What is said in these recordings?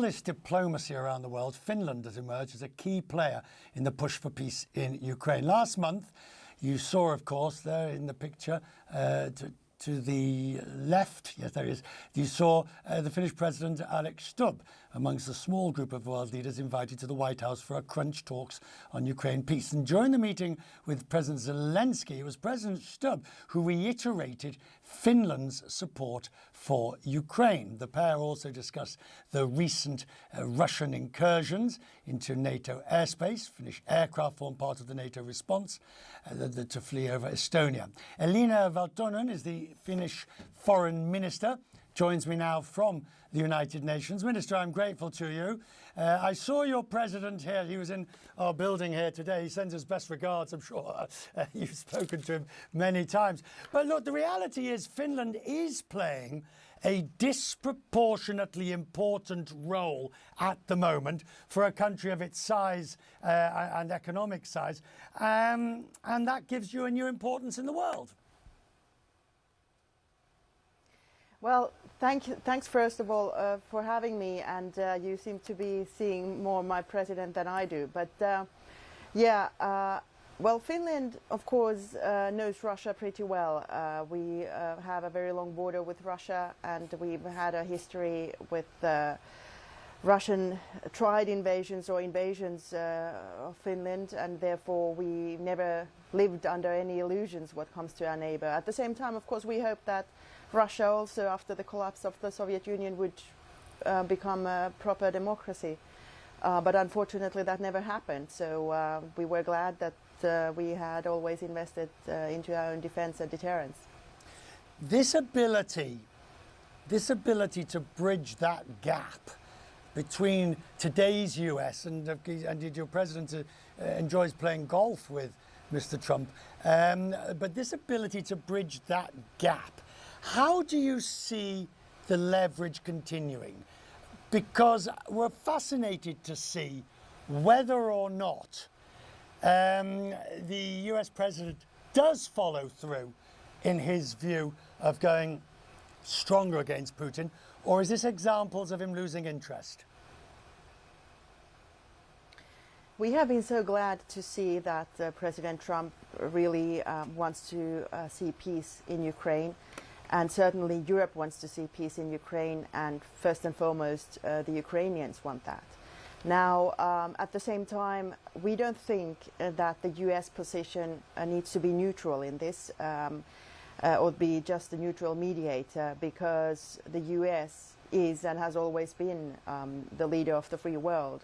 all this diplomacy around the world, Finland has emerged as a key player in the push for peace in Ukraine. Last month, you saw, of course, there in the picture, to the left, yes, there is, you saw the Finnish President Alex Stubb amongst a small group of world leaders invited to the White House for a crunch talks on Ukraine peace. And during the meeting with President Zelensky, it was President Stubb who reiterated Finland's support for Ukraine. The pair also discussed the recent Russian incursions into NATO airspace. Finnish aircraft form part of the NATO response to flee over Estonia. Elina Valtonen is the Finnish foreign minister, joins me now from the United Nations. Minister, I'm grateful to you. I saw your president here. He was in our building here today. He sends his best regards. I'm sure you've spoken to him many times. But look, the reality is Finland is playing a disproportionately important role at the moment for a country of its size and economic size. And that gives you a new importance in the world. Well, thanks first of all for having me, and you seem to be seeing more my president than I do. But well, Finland, of course, knows Russia pretty well. We have a very long border with Russia, and we've had a history with Russian tried invasions or invasions of Finland, and therefore we never lived under any illusions what comes to our neighbor. At the same time, of course, we hope that Russia also, after the collapse of the Soviet Union, would become a proper democracy. But unfortunately that never happened. So we were glad that we had always invested into our own defense and deterrence. This ability to bridge that gap between today's US and indeed your president enjoys playing golf with Mr. Trump, but this ability to bridge that gap, how do you see the leverage continuing? Because we're fascinated to see whether or not the US president does follow through in his view of going stronger against Putin, or is this examples of him losing interest? We have been so glad to see that President Trump really wants to see peace in Ukraine. And certainly Europe wants to see peace in Ukraine, and first and foremost, the Ukrainians want that. Now, at the same time, we don't think that the US position needs to be neutral in this, or be just a neutral mediator, because the US is and has always been the leader of the free world.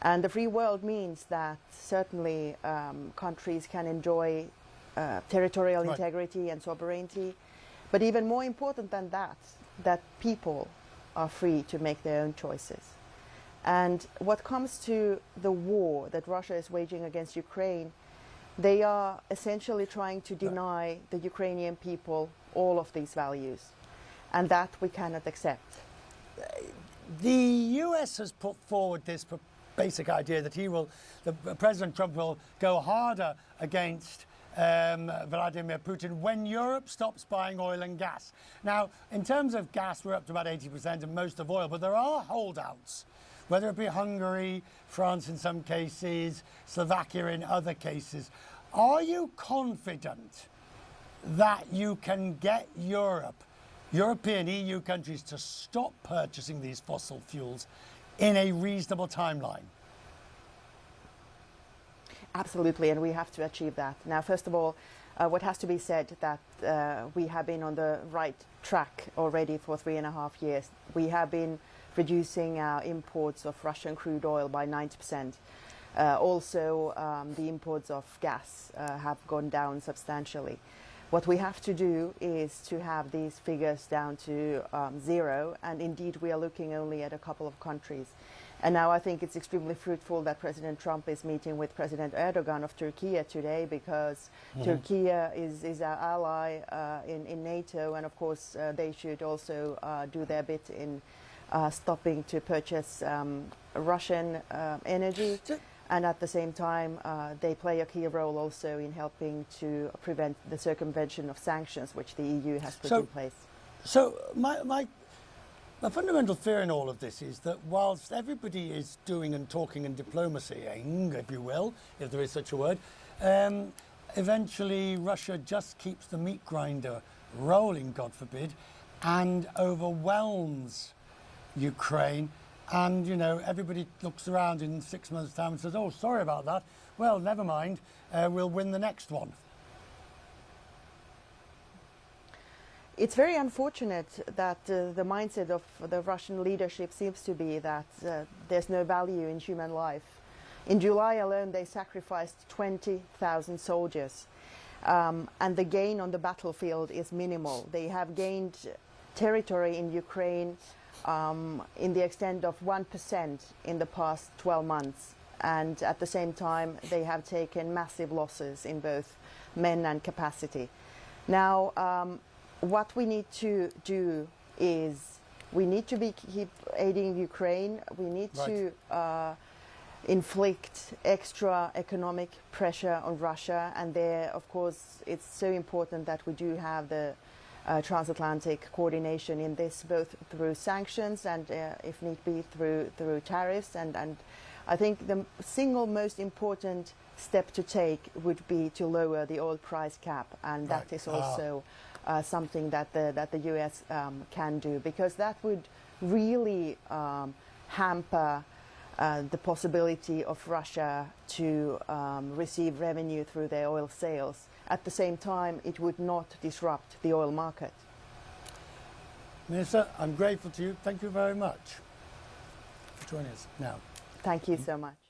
And the free world means that certainly countries can enjoy territorial integrity and sovereignty. But even more important than that, that people are free to make their own choices. And what comes to the war that Russia is waging against Ukraine, they are essentially trying to deny the Ukrainian people all of these values. And that we cannot accept. The US has put forward this basic idea that President Trump will go harder against Vladimir Putin when Europe stops buying oil and gas. Now, in terms of gas, we're up to about 80% and most of oil, but there are holdouts, whether it be Hungary, France in some cases, Slovakia in other cases. Are you confident that you can get European EU countries to stop purchasing these fossil fuels in a reasonable timeline? Absolutely, and we have to achieve that. Now, first of all, what has to be said that we have been on the right track already for 3.5 years. We have been reducing our imports of Russian crude oil by 90%. Also, the imports of gas have gone down substantially. What we have to do is to have these figures down to zero, and indeed we are looking only at a couple of countries. And now I think it's extremely fruitful that President Trump is meeting with President Erdogan of Turkey today, because Turkey is our ally in NATO, and of course they should also do their bit in stopping to purchase Russian energy. And at the same time, they play a key role also in helping to prevent the circumvention of sanctions which the EU has put in place. So The fundamental fear in all of this is that whilst everybody is doing and talking and diplomacying, if you will, if there is such a word, eventually Russia just keeps the meat grinder rolling, God forbid, and overwhelms Ukraine. And, you know, everybody looks around in 6 months' time and says, oh, sorry about that. Well, never mind, we'll win the next one. It's very unfortunate that the mindset of the Russian leadership seems to be that there's no value in human life. In July alone, they sacrificed 20,000 soldiers, and the gain on the battlefield is minimal. They have gained territory in Ukraine in the extent of 1% in the past 12 months, and at the same time, they have taken massive losses in both men and capacity. Now, what we need to do is we need to keep aiding Ukraine. We need to inflict extra economic pressure on Russia, and there, of course, it's so important that we do have the transatlantic coordination in this, both through sanctions and, if need be, through tariffs. And I think the single most important step to take would be to lower the oil price cap, and that is also something that the US can do, because that would really hamper the possibility of Russia to receive revenue through their oil sales. At the same time, it would not disrupt the oil market. Minister, I'm grateful to you. Thank you very much for joining us now. Thank you so much.